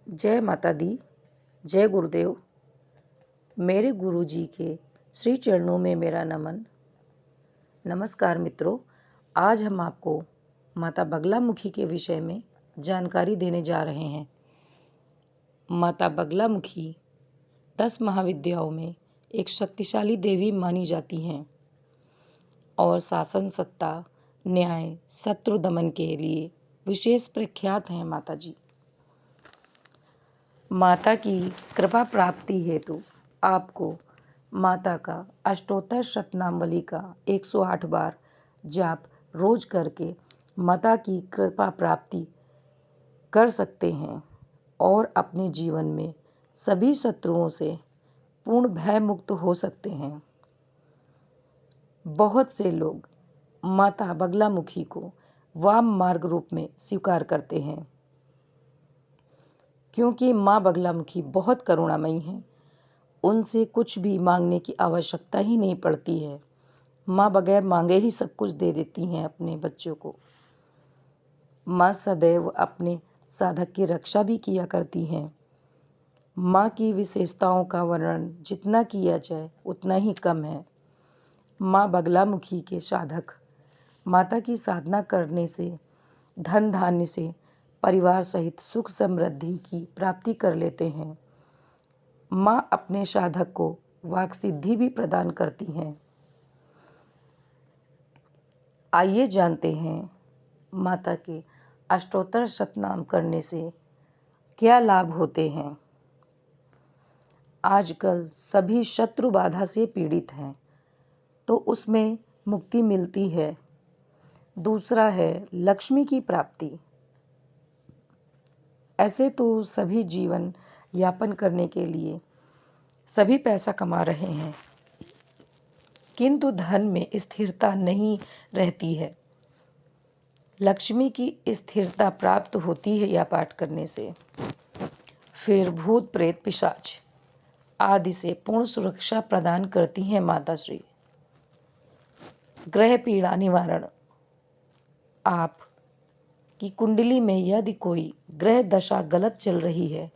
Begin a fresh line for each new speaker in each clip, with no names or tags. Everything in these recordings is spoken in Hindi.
जय माता दी, जय गुरुदेव। मेरे गुरुजी के श्री चरणों में मेरा नमन। नमस्कार मित्रों, आज हम आपको माता बगलामुखी के विषय में जानकारी देने जा रहे हैं। माता बगलामुखी 10 महाविद्याओं में एक शक्तिशाली देवी मानी जाती हैं और शासन, सत्ता, न्याय, शत्रु दमन के लिए विशेष प्रख्यात हैं। माता जी माता की कृपा प्राप्ति हेतु आपको माता का अष्टोत्तर शतनामावली का 108 बार जाप रोज करके माता की कृपा प्राप्ति कर सकते हैं और अपने जीवन में सभी शत्रुओं से पूर्ण भय मुक्त हो सकते हैं। बहुत से लोग माता बगलामुखी को वाम मार्ग रूप में स्वीकार करते हैं, क्योंकि माँ बगलामुखी बहुत करुणामयी हैं। उनसे कुछ भी मांगने की आवश्यकता ही नहीं पड़ती है। माँ बगैर मांगे ही सब कुछ दे देती हैं अपने बच्चों को। माँ सदैव अपने साधक की रक्षा भी किया करती हैं। माँ की विशेषताओं का वर्णन जितना किया जाए उतना ही कम है। माँ बगलामुखी के साधक माता की साधना करने से धन धान्य से परिवार सहित सुख समृद्धि की प्राप्ति कर लेते हैं। माँ अपने साधक को वाक सिद्धि भी प्रदान करती हैं। आइए जानते हैं माता के अष्टोत्तर शतनाम करने से क्या लाभ होते हैं। आजकल सभी शत्रु बाधा से पीड़ित हैं, तो उसमें मुक्ति मिलती है। दूसरा है लक्ष्मी की प्राप्ति। ऐसे तो सभी जीवन यापन करने के लिए सभी पैसा कमा रहे हैं, किंतु धन में स्थिरता नहीं रहती है। लक्ष्मी की स्थिरता प्राप्त होती है यह पाठ करने से। फिर भूत प्रेत पिशाच आदि से पूर्ण सुरक्षा प्रदान करती हैं माता श्री। ग्रह पीड़ा निवारण। आप की कुंडली में यदि कोई ग्रह दशा गलत चल रही है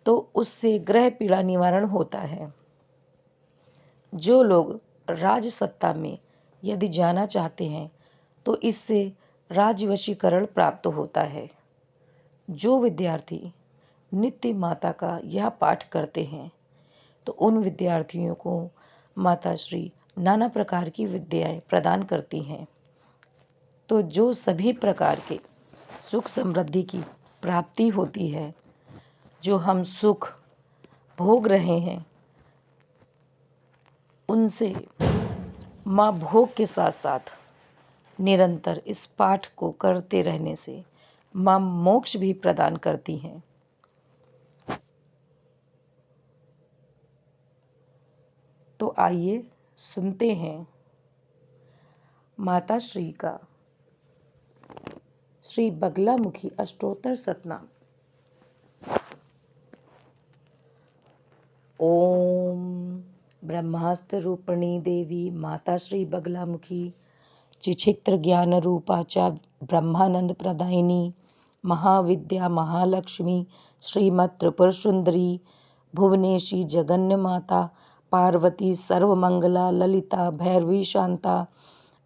तो उससे ग्रह पीड़ा निवारण होता है। जो लोग राज सत्ता में यदि जाना चाहते हैं तो इससे राजवशीकरण प्राप्त होता है। जो विद्यार्थी नित्य माता का यह पाठ करते हैं तो उन विद्यार्थियों को माता श्री नाना प्रकार की विद्याएं प्रदान करती हैं। तो जो सभी प्रकार के सुख समृद्धि की प्राप्ति होती है, जो हम सुख भोग रहे हैं, उनसे माँ भोग के साथ साथ निरंतर इस पाठ को करते रहने से माँ मोक्ष भी प्रदान करती हैं। तो आइए सुनते हैं माता श्री का श्री बगलामुखी अष्टोत्तर शतनाम। ओम ब्रह्मास्त्र रूपिणी देवी माता श्री बगलामुखी चिक्षित्र ज्ञान रूपा च ब्रह्मानंद प्रदायिनी महाविद्या महालक्ष्मी श्रीमत् त्रिपुर सुंदरी भुवनेशी जगन्य माता पार्वती सर्वमंगला ललिता भैरवी शांता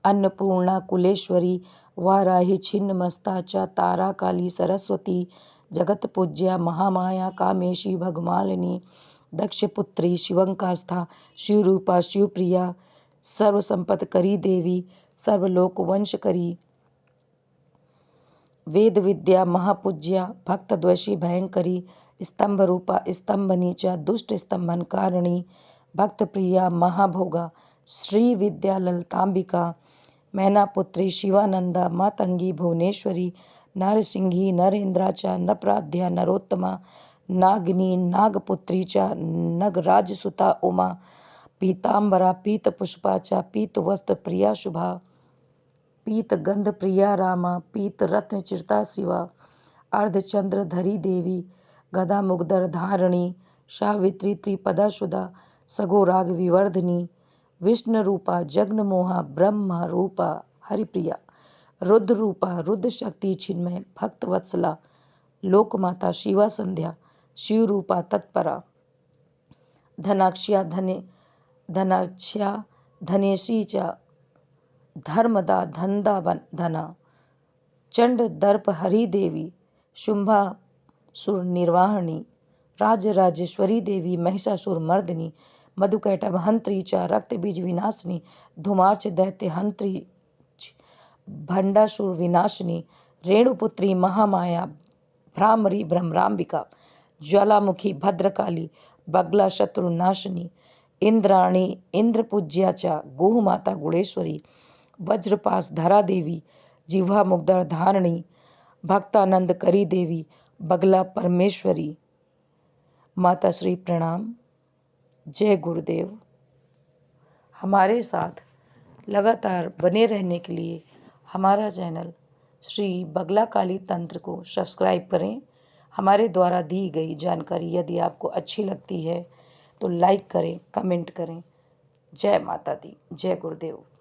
अन्नपूर्णा कुलेश्वरी वाराही छिन्नमस्ता च तारा काली सरस्वती जगत पूज्या महामाया कामेशी भगमालिनी दक्षपुत्री शिवंकास्था शिवरूपा शिवप्रिया सर्वसंपत्करी देवी सर्वलोक वंशकरी वेद विद्या महापूज्या भक्तद्वेषी भयंकरी स्तंभ रूपा स्तंभनी च दुष्ट स्तंभन कारिणी भक्त प्रिया महाभोगा श्री विद्या ललितांबिका मैनापुत्री शिवानंदा मातंगी भुवनेश्वरी नरसिंही नरेंद्रा च नरप्राध्या नरोत्तमा नागिनी नागपुत्री च नगराजसुता उमा पीतांबरा पीतपुष्पा च पीतवस्त्र प्रिया शुभा पीतगंध प्रिया रामा पीत रत्न चिरता शिवा अर्धचंद्र धरी देवी गदा मुगदर धारणी सावित्री त्रिपदा सुधा सगोराग विवर्धनी विष्णु रूपा जगन्मोहा ब्रह्म रूपा हरिप्रिया रुद्र रूपा रुद्र शक्ति छिन्मय भक्त वत्सला लोकमाता शिवा संध्या शिवरूपा तत्परा धनाक्ष्या धनेशी च धर्मदा धनदा धना चंड दर्प हरि देवी शुंभा सुर निर्वाहणी राजराजेश्वरी देवी महिषासुर मर्दिनी मधुकैटभ हंत्री च रक्तबीज विनाशिनी धूमार्च दैत्य हंत्री भंडासुर विनाशिनी रेणुपुत्री महामाया भ्रामरी भ्रमरांबिका ज्वालामुखी भद्रकाली बगला शत्रुनाशिनी इंद्राणी इंद्रपूज्या च गोमाता गुणेश्वरी वज्रपास धरा देवी जिह्वा मुग्धर धारणी भक्तानंद करी देवी बगला परमेश्वरी। माता श्री प्रणाम। जय गुरुदेव। हमारे साथ लगातार बने रहने के लिए हमारा चैनल श्री बगला काली तंत्र को सब्सक्राइब करें। हमारे द्वारा दी गई जानकारी यदि आपको अच्छी लगती है तो लाइक करें, कमेंट करें। जय माता दी, जय गुरुदेव।